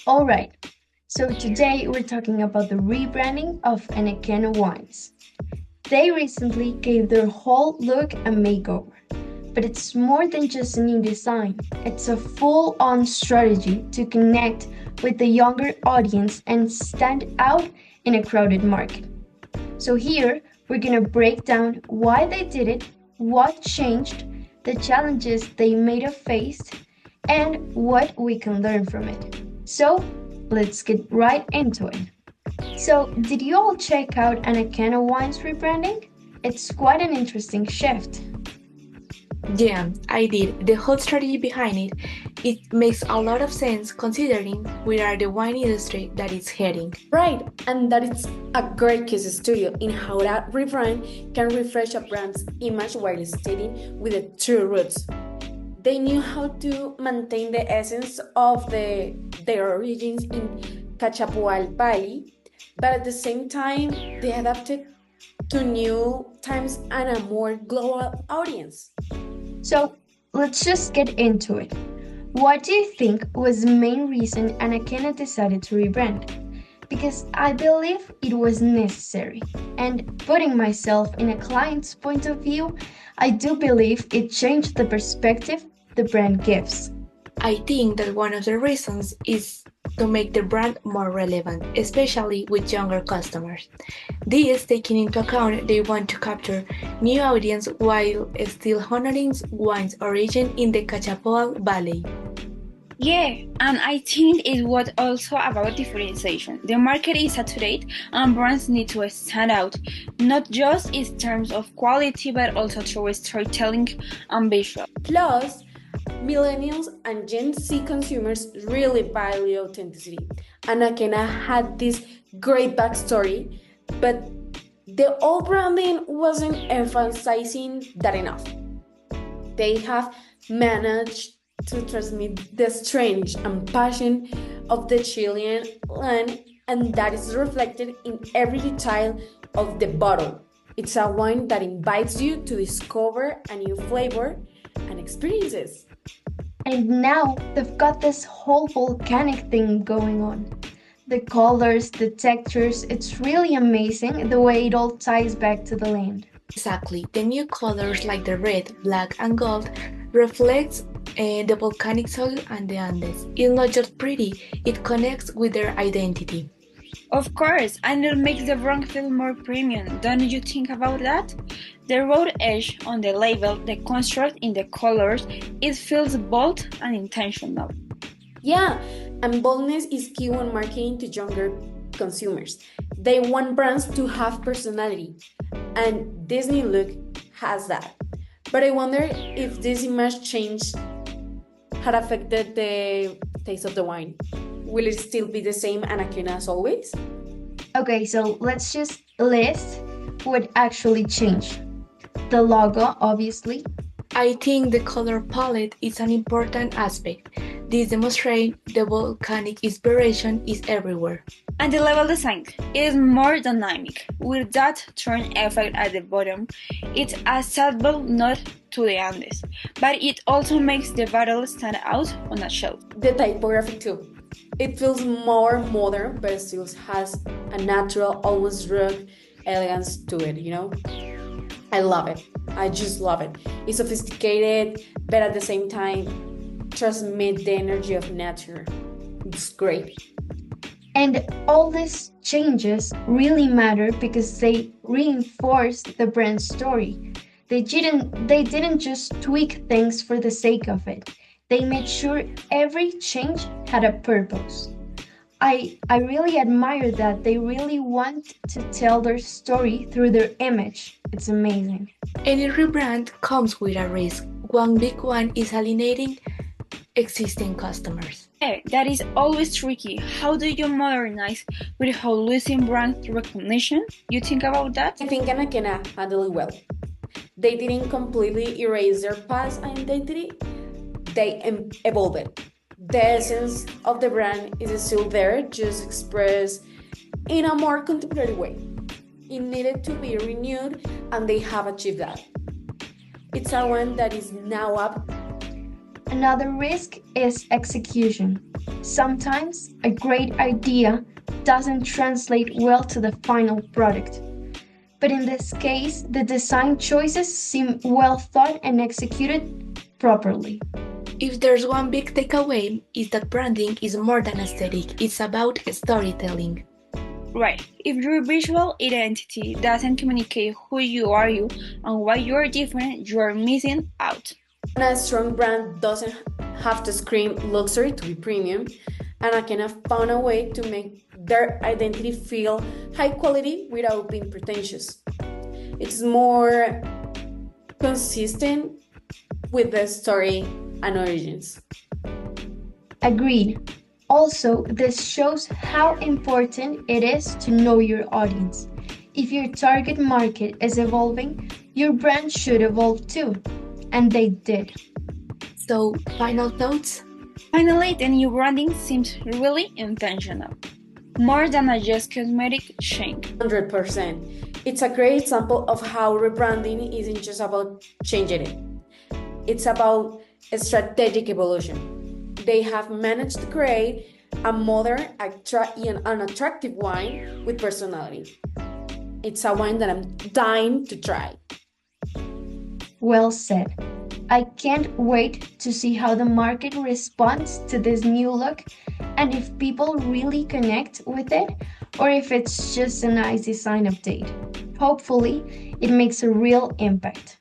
Alright, so today we're talking about the rebranding of Anakena wines. They recently gave their whole look a makeover. But it's more than just a new design, it's a full on strategy to connect with the younger audience and stand out in a crowded market. So, here we're gonna break down why they did it, what changed, the challenges they may have faced, and what we can learn from it. So, let's get right into it. So, did you all check out Anakena Wine's rebranding? It's quite an interesting shift. Yeah, I did. The whole strategy behind it makes a lot of sense considering where the wine industry that it's heading. Right, and that is a great case study in how that rebrand can refresh a brand's image while staying with the true roots. They knew how to maintain the essence of their origins in Cachapoal Valley, but at the same time, they adapted to new times and a more global audience. So let's just get into it. What do you think was the main reason Anakena decided to rebrand? Because I believe it was necessary. And putting myself in a client's point of view, I do believe it changed the perspective the brand gives. I think that one of the reasons is to make the brand more relevant, especially with younger customers. This taking into account they want to capture new audience while still honoring wine's origin in the Cachapoal Valley. Yeah, and I think it was also about differentiation. The market is saturated and brands need to stand out, not just in terms of quality but also through storytelling and visual. Plus, millennials and Gen Z consumers really value authenticity. Anakena had this great backstory, but the old branding wasn't emphasizing that enough. They have managed to transmit the strength and passion of the Chilean land, and that is reflected in every detail of the bottle. It's a wine that invites you to discover a new flavor and experiences. And now they've got this whole volcanic thing going on. The colors, the textures, it's really amazing the way it all ties back to the land. Exactly, the new colors like the red, black, and gold reflects the volcanic soil and the Andes. It's not just pretty; it connects with their identity. Of course, and it makes the brand feel more premium, don't you think about that? The road edge on the label, the construct in the colors, it feels bold and intentional. Yeah, and boldness is key when marketing to younger consumers. They want brands to have personality, and Disney look has that. But I wonder if this image change had affected the taste of the wine. Will it still be the same Anakena as always? Okay, so let's just list what actually changed. The logo, obviously. I think the color palette is an important aspect. This demonstrates the volcanic inspiration is everywhere. And the level design is more dynamic. With that turn effect at the bottom, it's a subtle nod to the Andes, but it also makes the bottle stand out on a shelf. The typography too. It feels more modern, but it still has a natural, almost rugged elegance to it. I love it. I just love it. It's sophisticated, but at the same time, transmit the energy of nature. It's great. And all these changes really matter because they reinforce the brand story. They didn't just tweak things for the sake of it. They made sure every change had a purpose. I really admire that they really want to tell their story through their image. It's amazing. Any rebrand comes with a risk. One big one is alienating existing customers. Yeah, that is always tricky. How do you modernize without losing brand recognition? You think about that? I think Anakena handled it well. They didn't completely erase their past identity, they evolved it. The essence of the brand is still there, just expressed in a more contemporary way. It needed to be renewed, and they have achieved that. It's a one that is now up. Another risk is execution. Sometimes a great idea doesn't translate well to the final product. But in this case, the design choices seem well thought and executed properly. If there's one big takeaway, is that branding is more than aesthetic, it's about storytelling. Right. If your visual identity doesn't communicate who you are and why you're different, you're missing out. And a strong brand doesn't have to scream luxury to be premium, and Anakena found a way to make their identity feel high quality without being pretentious. It's more consistent with the story and origins. Agreed. Also, this shows how important it is to know your audience. If your target market is evolving, your brand should evolve too. And they did. So, final thoughts? Finally, the new branding seems really intentional. More than a just cosmetic change. 100%. It's a great example of how rebranding isn't just about changing it. It's about a strategic evolution. They have managed to create a modern and attractive wine with personality. It's a wine that I'm dying to try. Well said. I can't wait to see how the market responds to this new look and if people really connect with it or if it's just a nice design update. Hopefully, it makes a real impact.